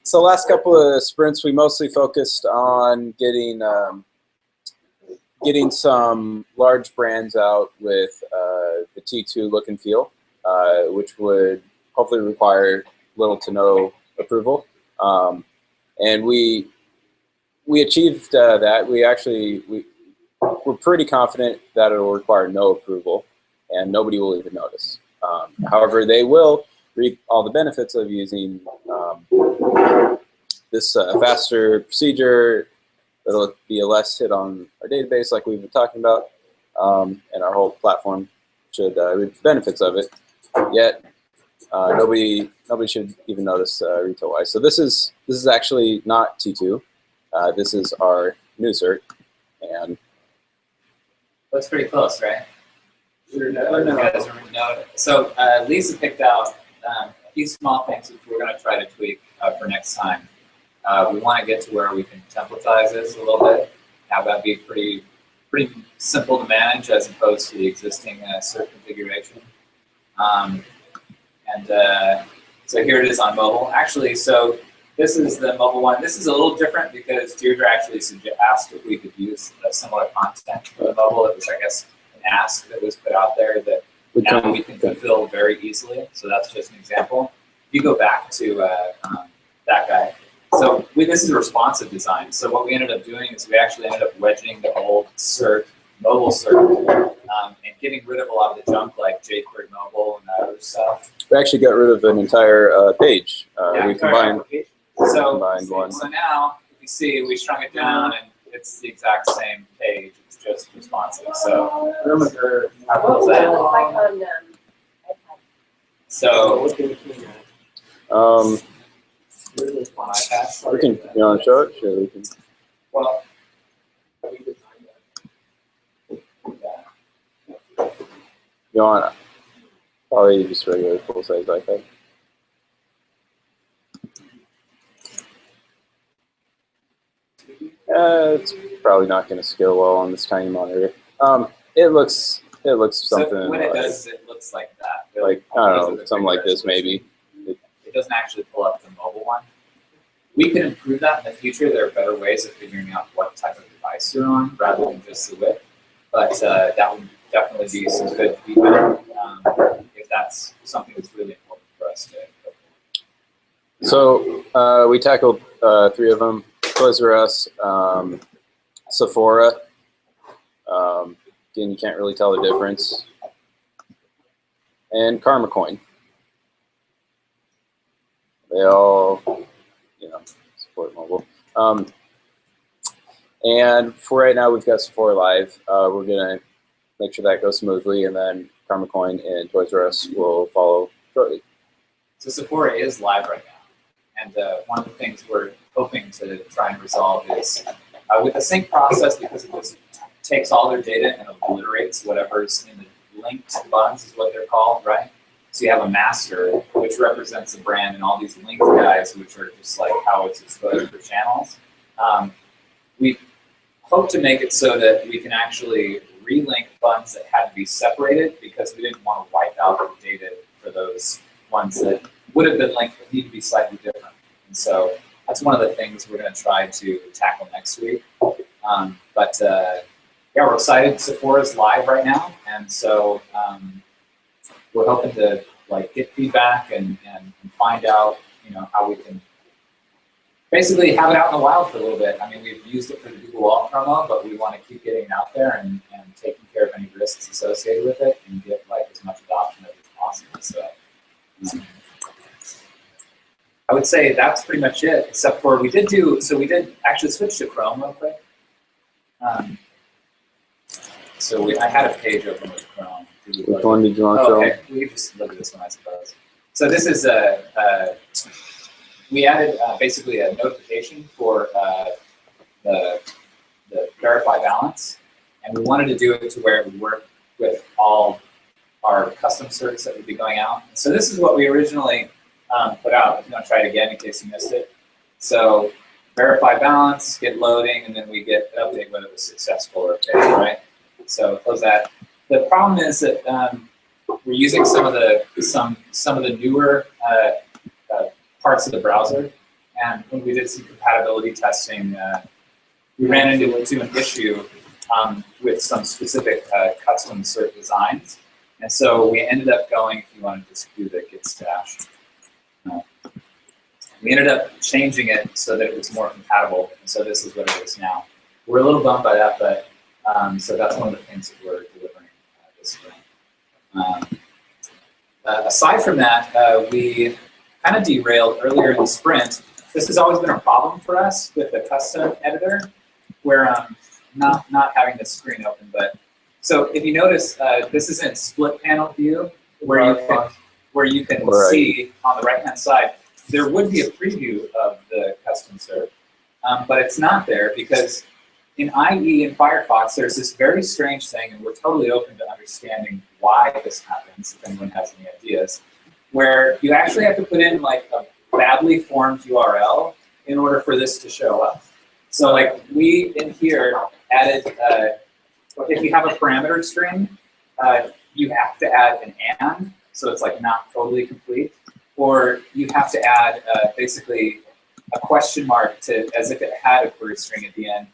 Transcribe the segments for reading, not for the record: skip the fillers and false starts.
So last couple of sprints, we mostly focused on getting some large brands out with the T2 look and feel, which would hopefully require little to no approval. And we achieved that. We're pretty confident that it will require no approval, and nobody will even notice. However, they will reap all the benefits of using this faster procedure. It'll be a less hit on our database, like we've been talking about, and our whole platform should reap the benefits of it. Yet, nobody should even notice retail-wise. So this is actually not T2. This is our new cert, and looks pretty close, right? So Lisa picked out a few small things which we're going to try to tweak for next time. We want to get to where we can templatize this a little bit, have that be pretty simple to manage as opposed to the existing cert configuration. So here it is on mobile. Actually, so this is the mobile one. This is a little different because Deirdre actually asked if we could use similar content for the mobile. It was, I guess, an ask that was put out there that now we can fulfill very easily. So that's just an example. If you go back to that guy, so this is a responsive design. So what we ended up doing is we actually ended up wedging the old cert, mobile cert, and getting rid of a lot of the junk like jQuery mobile and that other stuff. We actually got rid of an entire page. We combined one. So now, if you see, we shrunk it down, and it's the exact same page. It's just responsive. So, we can, you want to show it? Sure, we can. Well, you want probably just regular full-size iPad. It's probably not going to scale well on this tiny monitor. It looks something. So when it does, it looks like that. Like, I don't know, something like this maybe. It doesn't actually pull up the mobile one. We can improve that in the future. There are better ways of figuring out what type of device you're on rather than just the width. But that would definitely be some good feedback if that's something that's really important for us to go for. So we tackled 3 of them. Toys R Us, Sephora. Again, you can't really tell the difference. And Karma Coin. They all, support mobile. And for right now, we've got Sephora Live. We're gonna make sure that goes smoothly, and then Karma Coin and Toys R Us will follow shortly. So Sephora is live right now, and one of the things we're hoping to try and resolve is with the sync process, because it just takes all their data and obliterates whatever's in the linked buttons is what they're called, right? So you have a master, which represents the brand, and all these linked guys, which are just like how it's exposed for channels. We hope to make it so that we can actually relink buttons that had to be separated because we didn't want to wipe out the data for those ones that would have been linked but need to be slightly different. And so that's one of the things we're going to try to tackle next week. Yeah, we're excited. Sephora's live right now, and so we're hoping to get feedback and find out how we can basically have it out in the wild for a little bit. I mean, we've used it for the Google Alt promo, but we want to keep getting it out there and taking care of any risks associated with it and get as much adoption as possible. So I would say that's pretty much it, except for we did actually switch to Chrome real quick. I had a page open with Chrome. Which one did you want to show? Okay, we can just look at this one, I suppose. So this is we added basically a notification for the verify balance, and we wanted to do it to where it would work with all our custom certs that would be going out. So this is what we originally put out. If you want to try it again in case you missed it. So verify balance, get loading, and then we get an update whether it was successful or failed, right? So close that. The problem is that we're using some of the newer parts of the browser, and when we did some compatibility testing, we ran into an issue with some specific custom cert designs, and so we ended up going, if you want to just do the git stash, we ended up changing it so that it was more compatible, and so this is what it is now. We're a little bummed by that, but so that's one of the things that we're delivering this spring. Aside from that, we kind of derailed earlier in the sprint. This has always been a problem for us with the custom editor, where not having this screen open. But so if you notice, this is in split panel view, where you can see on the right-hand side. There would be a preview of the custom cert, but it's not there because in IE and Firefox, there's this very strange thing, and we're totally open to understanding why this happens, if anyone has any ideas, where you actually have to put in like a badly formed URL in order for this to show up. So like we in here added, if you have a parameter string, you have to add an and, so it's like not totally complete. Or you have to add basically a question mark to as if it had a query string at the end,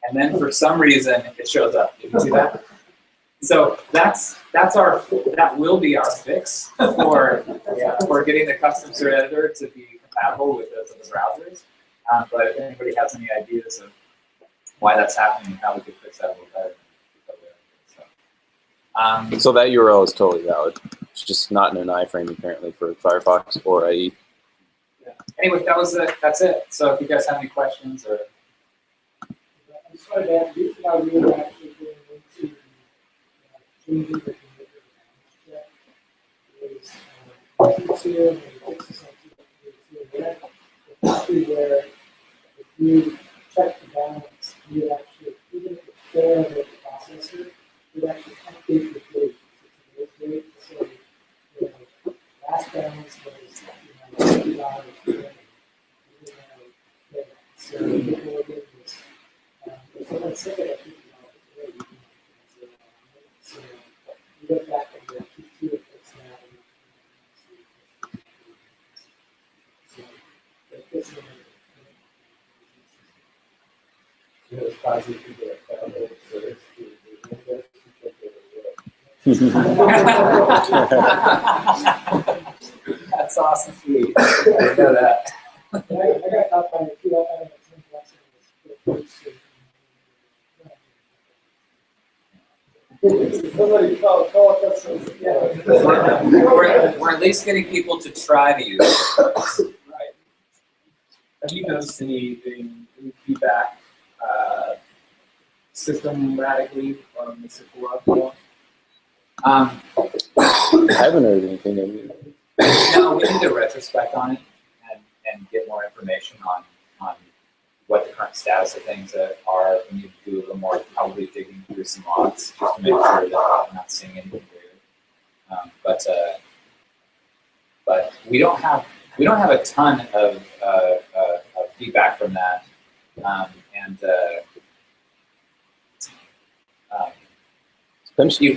and then for some reason it shows up. You can see that. So that will be our fix for getting the custom cert editor to be compatible with the browsers. But if anybody has any ideas of why that's happening and how we could fix that a little better. So that URL is totally valid. It's just not in an iframe apparently for Firefox or IE. Yeah. Anyway, that's it. So if you guys have any questions or. I just wanted to ask you how you were actually going into changing the behavior check. Is Q2 and it fixes on Q2 and then it's actually where if you check the balance, you actually, even if it's fair with the processor, it actually update the page to today's date. So the last balance was $50. So people are getting this. If someone said it at $50 today, you can so you look back at the Q2 it fits now. So it fits in. It's possible to get a service to That's awesome. Sweet. I know that. I got caught by a few somebody call us. We're at least getting people to try to use it. Right. Have you noticed any feedback systematically from the Sephora? I haven't heard anything of it. No, we need to retrospect on it and get more information on what the current status of things are. We need to do a little more, probably digging through some logs just to make sure that we're not seeing anything weird. But we don't have a ton of feedback from that,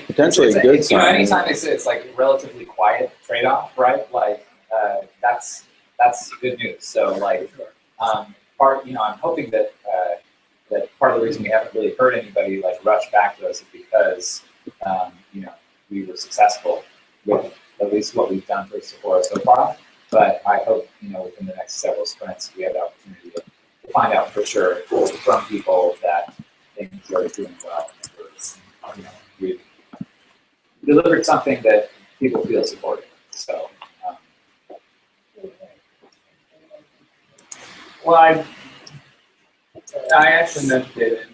potentially a good sign. Anytime it's like a relatively quiet trade-off, right? Like that's good news. So like I'm hoping that that part of the reason we haven't really heard anybody like rush back to us is because we were successful with at least what we've done for Sephora so far. But I hope within the next several sprints we have the opportunity to find out for sure from people that things are doing well. We've delivered something that people feel supported. So, well, I actually mentioned it.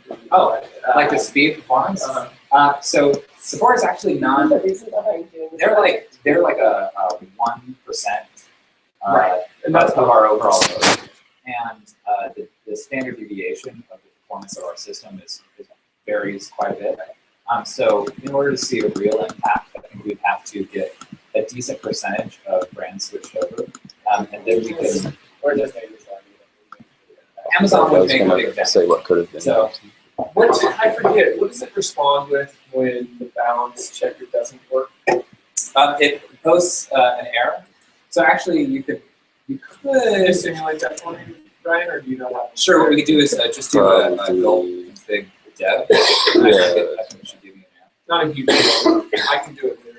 Like the speed performance. So Sephora is actually not. They're like a 1%. Right. And that's of our overall load. And the standard deviation of the performance of our system varies quite a bit. So in order to see a real impact, I think we'd have to get a decent percentage of brands switched over. And then we can, or just Amazon would make a big difference. Say what could have been. So, I forget, what does it respond with when the balance checker doesn't work? It posts an error. So actually, you could Can you simulate that for me, Brian, or do you know how? sure. What we could do is just do a gulp config dev. I think it should give you an error. Not a huge deal. I can do it later.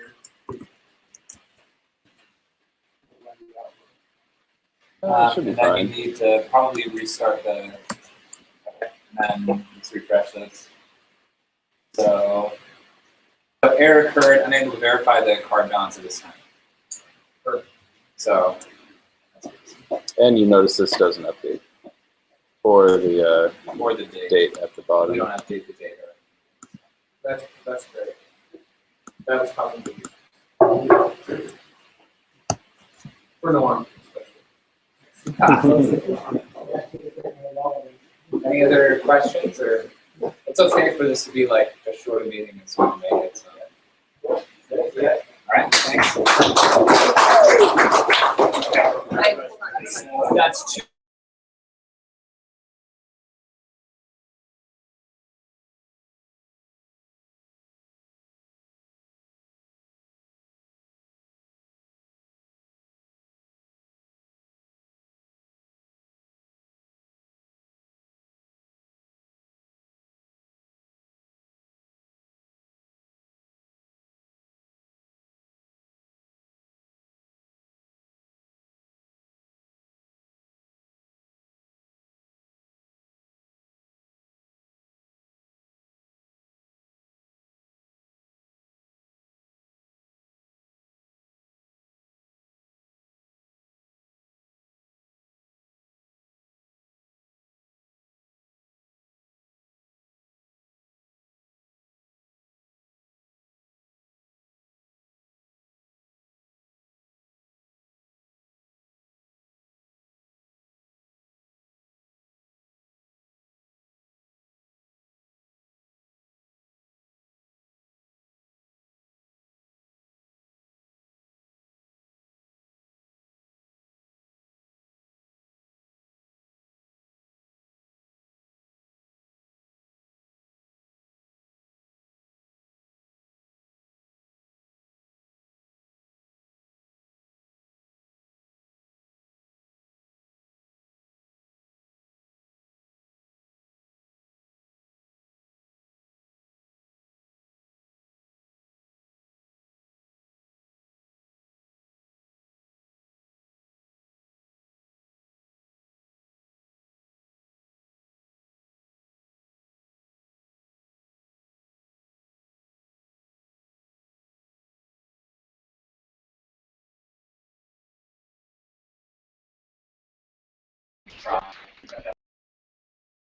Should be And then fine. you need to probably restart the, and then let's refresh this. So error occurred, unable to verify the card balance at this time. So, And you notice this doesn't update for the for the date. date at the We bottom. don't update the data. That's great. That was probably for Norm, especially. Any other questions, or it's okay for this to be like a shorter meeting as we make it. So. Yeah. All right. Thanks. That's two.